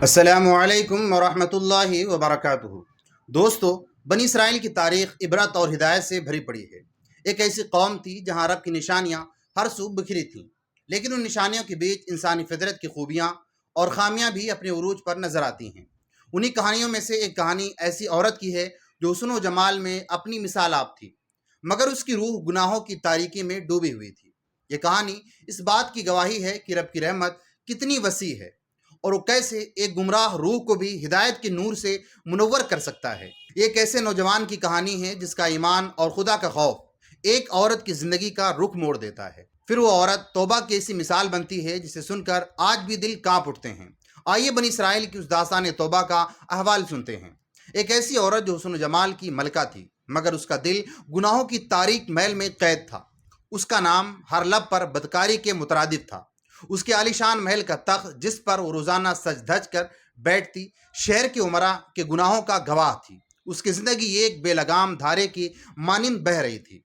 السلام علیکم ورحمۃ اللہ وبرکاتہ۔ دوستو، بنی اسرائیل کی تاریخ عبرت اور ہدایت سے بھری پڑی ہے۔ ایک ایسی قوم تھی جہاں رب کی نشانیاں ہر سو بکھری تھیں، لیکن ان نشانیوں کے بیچ انسانی فطرت کی خوبیاں اور خامیاں بھی اپنے عروج پر نظر آتی ہیں۔ انہی کہانیوں میں سے ایک کہانی ایسی عورت کی ہے جو حسن و جمال میں اپنی مثال آپ تھی، مگر اس کی روح گناہوں کی تاریکی میں ڈوبی ہوئی تھی۔ یہ کہانی اس بات کی گواہی ہے کہ رب کی رحمت کتنی وسیع ہے اور وہ کیسے ایک گمراہ روح کو بھی ہدایت کے نور سے منور کر سکتا ہے۔ ایک ایسے نوجوان کی کہانی ہے جس کا ایمان اور خدا کا خوف ایک عورت کی زندگی کا رخ موڑ دیتا ہے۔ پھر وہ عورت توبہ کی ایسی مثال بنتی ہے جسے سن کر آج بھی دل کانپ اٹھتے ہیں۔ آئیے بنی اسرائیل کی اس داستان توبہ کا احوال سنتے ہیں۔ ایک ایسی عورت جو حسن و جمال کی ملکہ تھی، مگر اس کا دل گناہوں کی تاریک محل میں قید تھا۔ اس کا نام ہر لب پر بدکاری کے مترادف تھا۔ اس کے عالیشان محل کا تخت جس پر وہ روزانہ سج دھج کر بیٹھتی، شہر کے عمراء کے گناہوں کا گواہ تھی۔ اس کی زندگی ایک بے لگام دھارے کی مانند بہہ رہی تھی،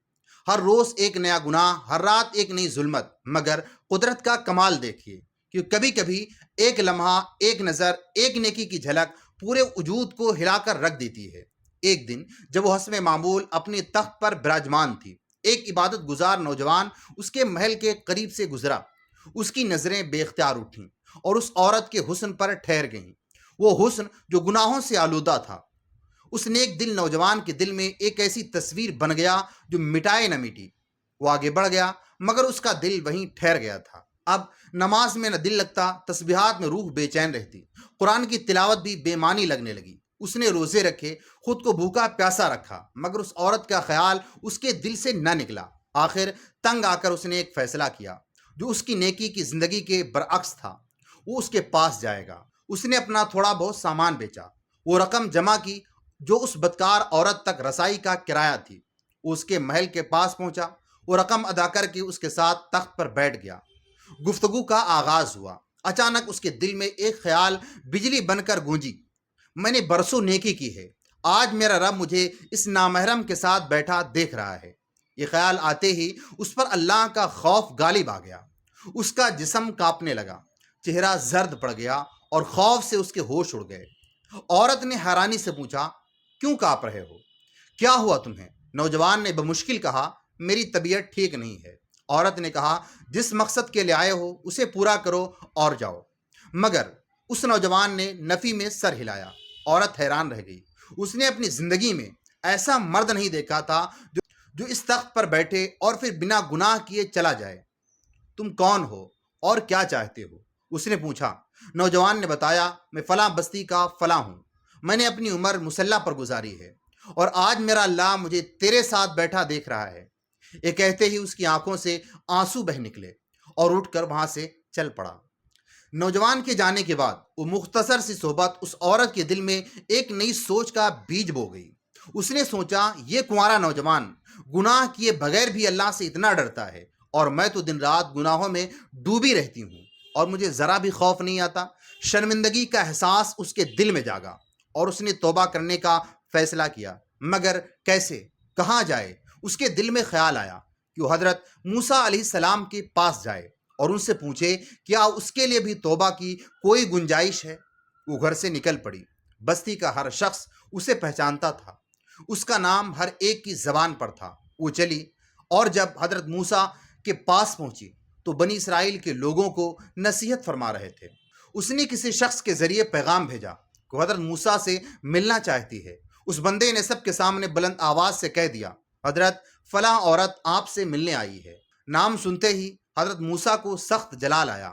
ہر روز ایک نیا گناہ، ہر رات ایک نئی ظلمت۔ مگر قدرت کا کمال دیکھیے کہ کبھی کبھی ایک لمحہ، ایک نظر، ایک نیکی کی جھلک پورے وجود کو ہلا کر رکھ دیتی ہے۔ ایک دن جب وہ حسب معمول اپنے تخت پر براجمان تھی، ایک عبادت گزار نوجوان اس کے محل کے قریب سے گزرا۔ اس کی نظریں بے اختیار اٹھیں اور اس عورت کے حسن پر ٹھہر گئیں، وہ حسن جو گناہوں سے آلودہ تھا۔ اس نیک دل نوجوان کے دل میں ایک ایسی تصویر بن گیا جو مٹائے نہ مٹی۔ وہ آگے بڑھ گیا، مگر اس کا دل وہیں ٹھہر گیا تھا۔ اب نماز میں نہ دل لگتا، تسبیحات میں روح بے چین رہتی، قرآن کی تلاوت بھی بے معنی لگنے لگی۔ اس نے روزے رکھے، خود کو بھوکا پیاسا رکھا، مگر اس عورت کا خیال اس کے دل سے نہ نکلا۔ آخر تنگ آ کر اس نے ایک فیصلہ کیا جو اس کی نیکی کی زندگی کے برعکس تھا۔ وہ اس کے پاس جائے گا۔ اس نے اپنا تھوڑا بہت سامان بیچا، وہ رقم جمع کی جو اس بدکار عورت تک رسائی کا کرایہ تھی۔ وہ اس کے محل کے پاس پہنچا، وہ رقم ادا کر کے اس کے ساتھ تخت پر بیٹھ گیا۔ گفتگو کا آغاز ہوا۔ اچانک اس کے دل میں ایک خیال بجلی بن کر گونجی، میں نے برسوں نیکی کی ہے، آج میرا رب مجھے اس نامحرم کے ساتھ بیٹھا دیکھ رہا ہے۔ یہ خیال آتے ہی اس پر اللہ کا خوف غالب آ گیا۔ اس کا جسم کانپنے لگا، چہرہ زرد پڑ گیا اور خوف سے اس کے ہوش اڑ گئے۔ عورت نے حیرانی سے پوچھا، کیوں کانپ رہے ہو؟ کیا ہوا تمہیں؟ نوجوان نے بمشکل کہا، میری طبیعت ٹھیک نہیں ہے۔ عورت نے کہا، جس مقصد کے لیے آئے ہو اسے پورا کرو اور جاؤ۔ مگر اس نوجوان نے نفی میں سر ہلایا۔ عورت حیران رہ گئی۔ اس نے اپنی زندگی میں ایسا مرد نہیں دیکھا تھا جو اس تخت پر بیٹھے اور پھر بنا گناہ کیے چلا جائے۔ تم کون ہو اور کیا چاہتے ہو؟ اس نے پوچھا۔ نوجوان نے بتایا، میں فلاں بستی کا فلاں ہوں، میں نے اپنی عمر مسلح پر گزاری ہے اور آج میرا اللہ مجھے تیرے ساتھ بیٹھا دیکھ رہا ہے۔ یہ کہتے ہی اس کی آنکھوں سے آنسو بہ نکلے اور اٹھ کر وہاں سے چل پڑا۔ نوجوان کے جانے کے بعد وہ مختصر سی صحبت اس عورت کے دل میں ایک نئی سوچ کا بیج بو گئی۔ اس نے سوچا، یہ کنوارا نوجوان گناہ کیے بغیر بھی اللہ سے اتنا ڈرتا ہے اور میں تو دن رات گناہوں میں ڈوبی رہتی ہوں اور مجھے ذرا بھی خوف نہیں آتا۔ شرمندگی کا احساس اس کے دل میں جاگا اور اس نے توبہ کرنے کا فیصلہ کیا، مگر کیسے، کہاں جائے؟ اس کے دل میں خیال آیا کہ وہ حضرت موسیٰ علیہ السلام کے پاس جائے اور ان سے پوچھے کیا اس کے لیے بھی توبہ کی کوئی گنجائش ہے۔ وہ گھر سے نکل پڑی۔ بستی کا ہر شخص اسے پہچانتا تھا، اس کا نام ہر ایک کی زبان پر تھا۔ وہ چلی اور جب حضرت موسیٰ کے پاس پہنچی تو بنی اسرائیل کے لوگوں کو نصیحت فرما رہے تھے۔ اس نے کسی شخص کے ذریعے پیغام بھیجا کہ وہ حضرت موسیٰ سے ملنا چاہتی ہے۔ اس بندے نے سب کے سامنے بلند آواز سے کہہ دیا، حضرت فلاں عورت آپ سے ملنے آئی ہے۔ نام سنتے ہی حضرت موسیٰ کو سخت جلال آیا۔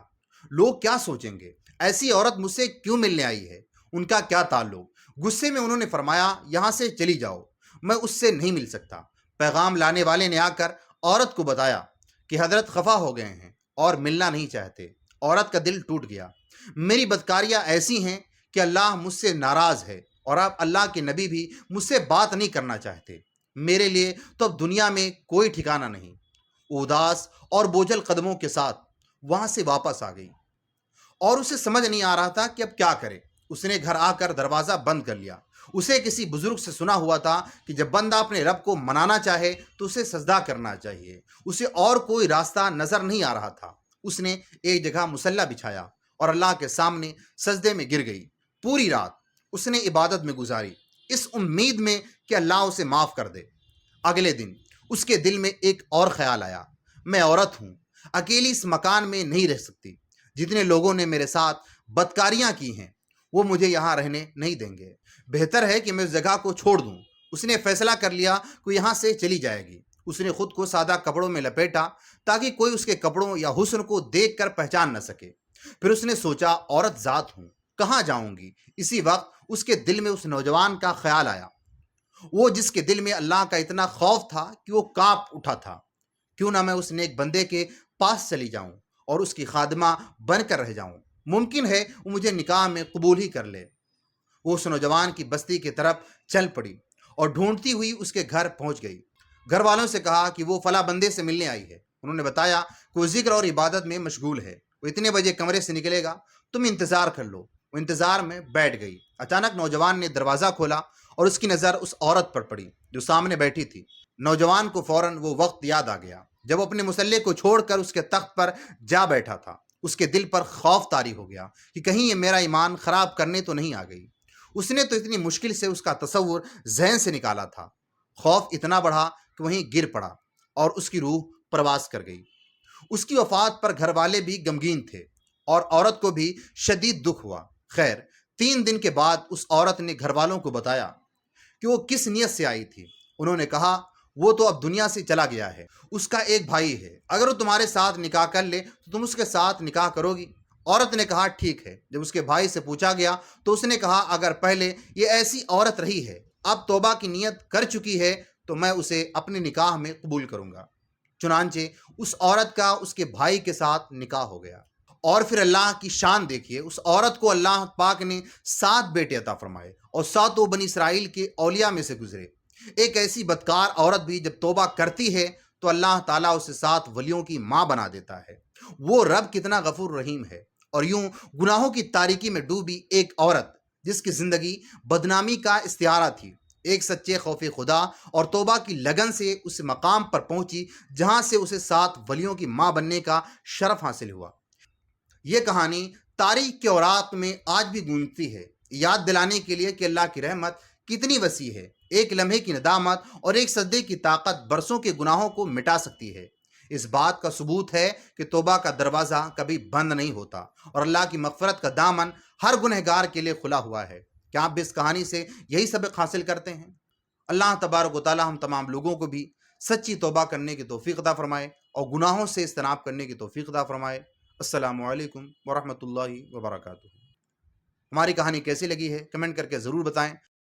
لوگ کیا سوچیں گے؟ ایسی عورت مجھ سے کیوں ملنے آئی ہے؟ ان کا کیا تعلق؟ غصے میں انہوں نے فرمایا، یہاں سے چلی جاؤ، میں اس سے نہیں مل سکتا۔ پیغام لانے والے نے آ کر عورت کو بتایا کہ حضرت خفا ہو گئے ہیں اور ملنا نہیں چاہتے۔ عورت کا دل ٹوٹ گیا۔ میری بدکاریاں ایسی ہیں کہ اللہ مجھ سے ناراض ہے اور اب اللہ کے نبی بھی مجھ سے بات نہیں کرنا چاہتے۔ میرے لیے تو اب دنیا میں کوئی ٹھکانہ نہیں۔ اداس اور بوجھل قدموں کے ساتھ وہاں سے واپس آ گئی اور اسے سمجھ نہیں آ رہا تھا کہ اب کیا کرے۔ اس نے گھر آ کر دروازہ بند کر لیا۔ اسے کسی بزرگ سے سنا ہوا تھا کہ جب بندہ اپنے رب کو منانا چاہے تو اسے سجدہ کرنا چاہیے۔ اسے اور کوئی راستہ نظر نہیں آ رہا تھا۔ اس نے ایک جگہ مصلی بچھایا اور اللہ کے سامنے سجدے میں گر گئی۔ پوری رات اس نے عبادت میں گزاری، اس امید میں کہ اللہ اسے معاف کر دے۔ اگلے دن اس کے دل میں ایک اور خیال آیا، میں عورت ہوں، اکیلی اس مکان میں نہیں رہ سکتی، جتنے لوگوں نے میرے ساتھ بدکاریاں کی ہیں وہ مجھے یہاں رہنے نہیں دیں گے، بہتر ہے کہ میں اس جگہ کو چھوڑ دوں۔ اس نے فیصلہ کر لیا کہ یہاں سے چلی جائے گی۔ اس نے خود کو سادہ کپڑوں میں لپیٹا تاکہ کوئی اس کے کپڑوں یا حسن کو دیکھ کر پہچان نہ سکے۔ پھر اس نے سوچا، عورت ذات ہوں، کہاں جاؤں گی؟ اسی وقت اس کے دل میں اس نوجوان کا خیال آیا، وہ جس کے دل میں اللہ کا اتنا خوف تھا کہ وہ کانپ اٹھا تھا۔ کیوں نہ میں اس نیک بندے کے پاس چلی جاؤں اور اس کی خادمہ بن کر رہ جاؤں، ممکن ہے وہ مجھے نکاح میں قبول ہی کر لے۔ وہ اس نوجوان کی بستی کی طرف چل پڑی اور ڈھونڈتی ہوئی اس کے گھر پہنچ گئی۔ گھر والوں سے کہا کہ وہ فلاں بندے سے ملنے آئی ہے۔ انہوں نے بتایا کہ وہ ذکر اور عبادت میں مشغول ہے، وہ اتنے بجے کمرے سے نکلے گا، تم انتظار کر لو۔ وہ انتظار میں بیٹھ گئی۔ اچانک نوجوان نے دروازہ کھولا اور اس کی نظر اس عورت پر پڑی جو سامنے بیٹھی تھی۔ نوجوان کو فوراً وہ وقت یاد آ گیا جب وہ اپنے مسلح کو چھوڑ کر اس کے تخت پر جا بیٹھا تھا۔ اس کے دل پر خوف طاری ہو گیا کہ کہیں یہ میرا ایمان خراب کرنے تو نہیں آ گئی۔ اس نے تو اتنی مشکل سے اس کا تصور ذہن سے نکالا تھا۔ خوف اتنا بڑھا کہ وہیں گر پڑا اور اس کی روح پرواز کر گئی۔ اس کی وفات پر گھر والے بھی غمگین تھے اور عورت کو بھی شدید دکھ ہوا۔ خیر 3 دن کے بعد اس عورت نے گھر والوں کو بتایا کہ وہ کس نیت سے آئی تھی۔ انہوں نے کہا، وہ تو اب دنیا سے چلا گیا ہے، اس کا ایک بھائی ہے، اگر وہ تمہارے ساتھ نکاح کر لے تو تم اس کے ساتھ نکاح کرو گی؟ عورت نے کہا، ٹھیک ہے۔ جب اس کے بھائی سے پوچھا گیا تو اس نے کہا، اگر پہلے یہ ایسی عورت رہی ہے، اب توبہ کی نیت کر چکی ہے تو میں اسے اپنے نکاح میں قبول کروں گا۔ چنانچہ اس عورت کا اس کے بھائی کے ساتھ نکاح ہو گیا۔ اور پھر اللہ کی شان دیکھیے، اس عورت کو اللہ پاک نے 7 بیٹے عطا فرمائے اور 7 بنی اسرائیل کے اولیاء میں سے گزرے۔ ایک ایسی بدکار عورت بھی جب توبہ کرتی ہے تو اللہ تعالیٰ اسے 7 ولیوں کی ماں بنا دیتا ہے۔ وہ رب کتنا غفور رحیم ہے۔ اور یوں گناہوں کی تاریکی میں ڈوبی ایک عورت جس کی زندگی بدنامی کا استعارہ تھی، ایک سچے خوف خدا اور توبہ کی لگن سے اس مقام پر پہنچی جہاں سے اسے 7 ولیوں کی ماں بننے کا شرف حاصل ہوا۔ یہ کہانی تاریخ کے اوراق میں آج بھی گونجتی ہے، یاد دلانے کے لیے کہ اللہ کی رحمت کتنی وسیع ہے۔ ایک لمحے کی ندامت اور ایک سجدے کی طاقت برسوں کے گناہوں کو مٹا سکتی ہے۔ اس بات کا ثبوت ہے کہ توبہ کا دروازہ کبھی بند نہیں ہوتا اور اللہ کی مغفرت کا دامن ہر گنہگار کے لیے کھلا ہوا ہے۔ کیا آپ بھی اس کہانی سے یہی سبق حاصل کرتے ہیں؟ اللہ تبارک و تعالی ہم تمام لوگوں کو بھی سچی توبہ کرنے کی توفیق عطا فرمائے اور گناہوں سے اجتناب کرنے کی توفیق عطا فرمائے۔ السلام علیکم ورحمۃ اللہ وبرکاتہ۔ ہماری کہانی کیسی لگی ہے کمنٹ کر کے ضرور بتائیں۔